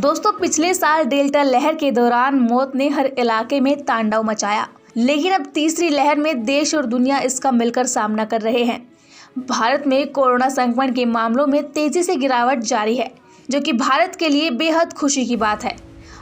दोस्तों, पिछले साल डेल्टा लहर के दौरान मौत ने हर इलाके में तांडव मचाया, लेकिन अब तीसरी लहर में देश और दुनिया इसका मिलकर सामना कर रहे हैं। भारत में कोरोना संक्रमण के मामलों में तेजी से गिरावट जारी है, जो कि भारत के लिए बेहद खुशी की बात है।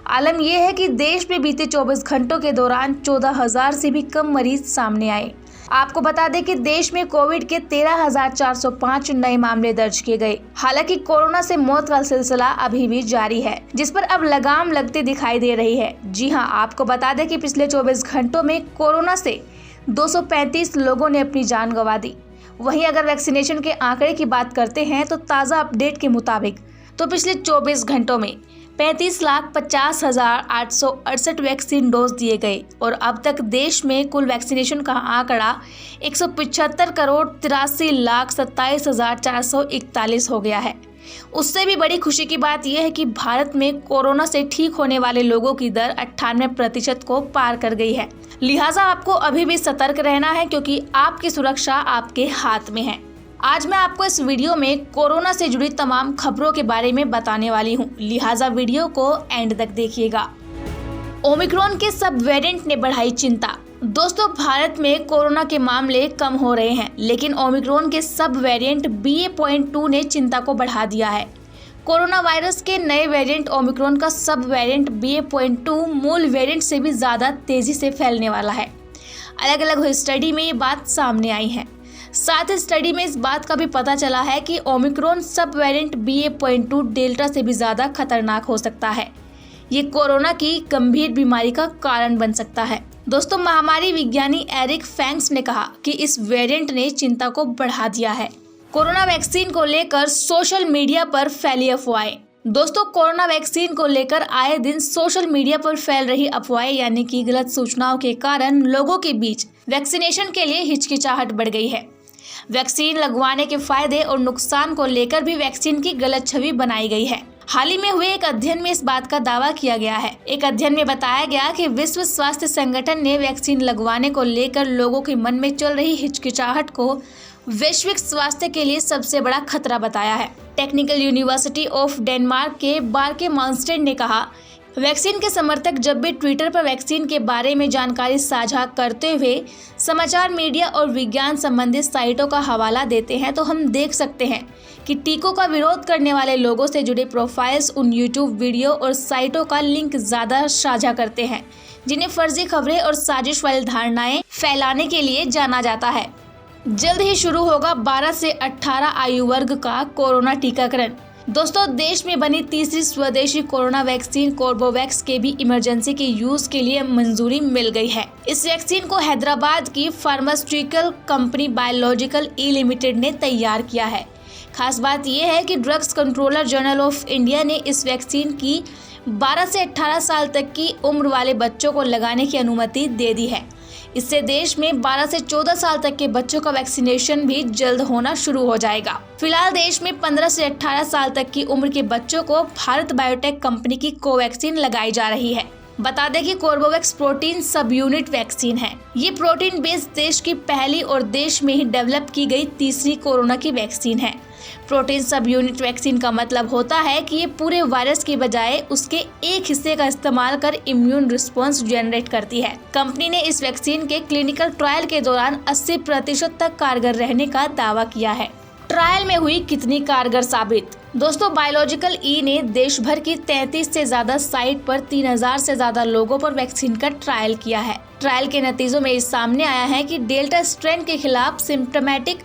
आलम यह है कि देश में बीते 24 घंटों के दौरान 14,000 से भी कम मरीज सामने आए। आपको बता दें कि देश में कोविड के 13,405 नए मामले दर्ज किए गए। हालांकि कोरोना से मौत का सिलसिला अभी भी जारी है, जिस पर अब लगाम लगती दिखाई दे रही है। जी हां, आपको बता दें कि पिछले 24 घंटों में कोरोना से 235 लोगों ने अपनी जान गंवा दी। वहीं अगर वैक्सीनेशन के आंकड़े की बात करते हैं तो ताज़ा अपडेट के मुताबिक पिछले 24 घंटों में 35,50,868 वैक्सीन डोज दिए गए और अब तक देश में कुल वैक्सीनेशन का आंकड़ा 175,83,27,441 हो गया है। उससे भी बड़ी खुशी की बात यह है कि भारत में कोरोना से ठीक होने वाले लोगों की दर 98% को पार कर गई है। लिहाजा आपको अभी भी सतर्क रहना है, क्योंकि आपकी सुरक्षा आपके हाथ में है। आज मैं आपको इस वीडियो में कोरोना से जुड़ी तमाम खबरों के बारे में बताने वाली हूँ, लिहाजा वीडियो को एंड तक देखिएगा। ओमिक्रॉन के सब वेरिएंट ने बढ़ाई चिंता। दोस्तों, भारत में कोरोना के मामले कम हो रहे हैं, लेकिन ओमिक्रॉन के सब वेरिएंट BA.2 ने चिंता को बढ़ा दिया है। कोरोना वायरस के नए वेरिएंट ओमिक्रॉन का सब वेरिएंट BA.2 मूल वेरिएंट से भी ज्यादा तेजी से फैलने वाला है। अलग अलग हुई स्टडी में ये बात सामने आई है। साथ ही स्टडी में इस बात का भी पता चला है कि ओमिक्रॉन सब वेरिएंट BA.2 डेल्टा से भी ज्यादा खतरनाक हो सकता है। ये कोरोना की गंभीर बीमारी का कारण बन सकता है। दोस्तों, महामारी विज्ञानी एरिक फैंक्स ने कहा कि इस वेरिएंट ने चिंता को बढ़ा दिया है। कोरोना वैक्सीन को लेकर सोशल मीडिया पर फैली अफवाहें। दोस्तों, कोरोना वैक्सीन को लेकर आए दिन सोशल मीडिया पर फैल रही अफवाहें यानी कि गलत सूचनाओं के कारण लोगों के बीच वैक्सीनेशन के लिए हिचकिचाहट बढ़ गई है। वैक्सीन लगवाने के फायदे और नुकसान को लेकर भी वैक्सीन की गलत छवि बनाई गई है। हाल ही में हुए एक अध्ययन में इस बात का दावा किया गया है। एक अध्ययन में बताया गया कि विश्व स्वास्थ्य संगठन ने वैक्सीन लगवाने को लेकर लोगों के मन में चल रही हिचकिचाहट को वैश्विक स्वास्थ्य के लिए सबसे बड़ा खतरा बताया है। टेक्निकल यूनिवर्सिटी ऑफ डेनमार्क के बार्के मानस्टेड ने कहा, वैक्सीन के समर्थक जब भी ट्विटर पर वैक्सीन के बारे में जानकारी साझा करते हुए समाचार मीडिया और विज्ञान संबंधित साइटों का हवाला देते हैं, तो हम देख सकते हैं कि टीकों का विरोध करने वाले लोगों से जुड़े प्रोफाइल्स उन यूट्यूब वीडियो और साइटों का लिंक ज़्यादा साझा करते हैं, जिन्हें फर्जी खबरें और साजिश वाली धारणाएं फैलाने के लिए जाना जाता है। जल्द ही शुरू होगा 12 से 18 आयु वर्ग का कोरोना टीकाकरण। दोस्तों, देश में बनी तीसरी स्वदेशी कोरोना वैक्सीन कोर्बेवैक्स के भी इमरजेंसी के यूज के लिए मंजूरी मिल गई है। इस वैक्सीन को हैदराबाद की फार्मास्यूटिकल कंपनी बायोलॉजिकल ई लिमिटेड ने तैयार किया है। खास बात यह है कि drugs controller general of India ने इस वैक्सीन की 12 से 18 साल तक की उम्र वाले बच्चों को लगाने की अनुमति दे दी है। इससे देश में 12 से 14 साल तक के बच्चों का वैक्सीनेशन भी जल्द होना शुरू हो जाएगा। फिलहाल देश में 15 से 18 साल तक की उम्र के बच्चों को भारत बायोटेक कंपनी की कोवैक्सीन लगाई जा रही है। बता दें कि कोर्बेवैक्स प्रोटीन सब यूनिट वैक्सीन है। ये प्रोटीन बेस्ड देश की पहली और देश में ही डेवलप की गई तीसरी कोरोना की वैक्सीन है। प्रोटीन सब यूनिट वैक्सीन का मतलब होता है कि ये पूरे वायरस के बजाय उसके एक हिस्से का इस्तेमाल कर इम्यून रिस्पॉन्स जनरेट करती है। कंपनी ने इस वैक्सीन के क्लिनिकल ट्रायल के दौरान 80% तक कारगर रहने का दावा किया है। ट्रायल में हुई कितनी कारगर साबित? दोस्तों, बायोलॉजिकल ई ने देश भर की 33 से ज्यादा साइट पर 3,000 से ज्यादा लोगों पर वैक्सीन का ट्रायल किया है। ट्रायल के नतीजों में इस सामने आया है कि डेल्टा स्ट्रेन के खिलाफ सिम्प्टोमेटिक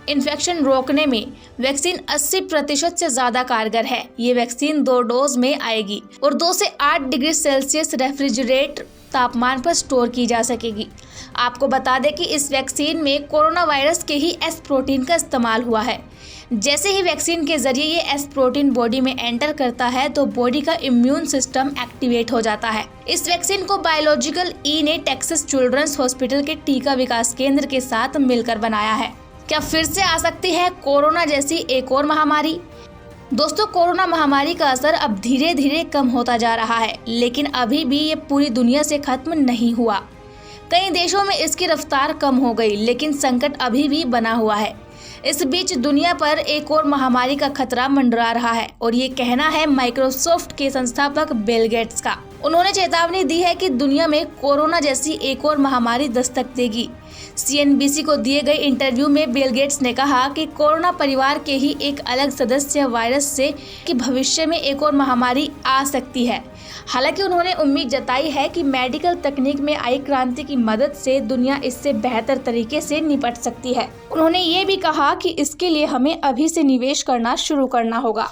इन्फेक्शन रोकने में वैक्सीन 80% से ज्यादा कारगर है। ये वैक्सीन 2 डोज में आएगी और 2 से 8 डिग्री सेल्सियस रेफ्रिजरेट तापमान पर स्टोर की जा सकेगी। आपको बता दें कि इस वैक्सीन में कोरोना वायरस के ही एस प्रोटीन का इस्तेमाल हुआ है। जैसे ही वैक्सीन के जरिए ये एस प्रोटीन बॉडी में एंटर करता है तो बॉडी का इम्यून सिस्टम एक्टिवेट हो जाता है। इस वैक्सीन को बायोलॉजिकल ई ने टेक्सास चिल्ड्रंस हॉस्पिटल के टीका विकास केंद्र के साथ मिलकर बनाया है। क्या फिर से आ सकती है कोरोना जैसी एक और महामारी? दोस्तों, कोरोना महामारी का असर अब धीरे धीरे कम होता जा रहा है, लेकिन अभी भी ये पूरी दुनिया से खत्म नहीं हुआ। कई देशों में इसकी रफ्तार कम हो गई, लेकिन संकट अभी भी बना हुआ है। इस बीच दुनिया पर एक और महामारी का खतरा मंडरा रहा है और ये कहना है माइक्रोसॉफ्ट के संस्थापक बिल गेट्स का। उन्होंने चेतावनी दी है कि दुनिया में कोरोना जैसी एक और महामारी दस्तक देगी। CNBC को दिए गए इंटरव्यू में बिल गेट्स ने कहा कि कोरोना परिवार के ही एक अलग सदस्य वायरस से कि भविष्य में एक और महामारी आ सकती है। हालांकि उन्होंने उम्मीद जताई है कि मेडिकल तकनीक में आई क्रांति की मदद से दुनिया इससे बेहतर तरीके से निपट सकती है। उन्होंने ये भी कहा कि इसके लिए हमें अभी से निवेश करना शुरू करना होगा।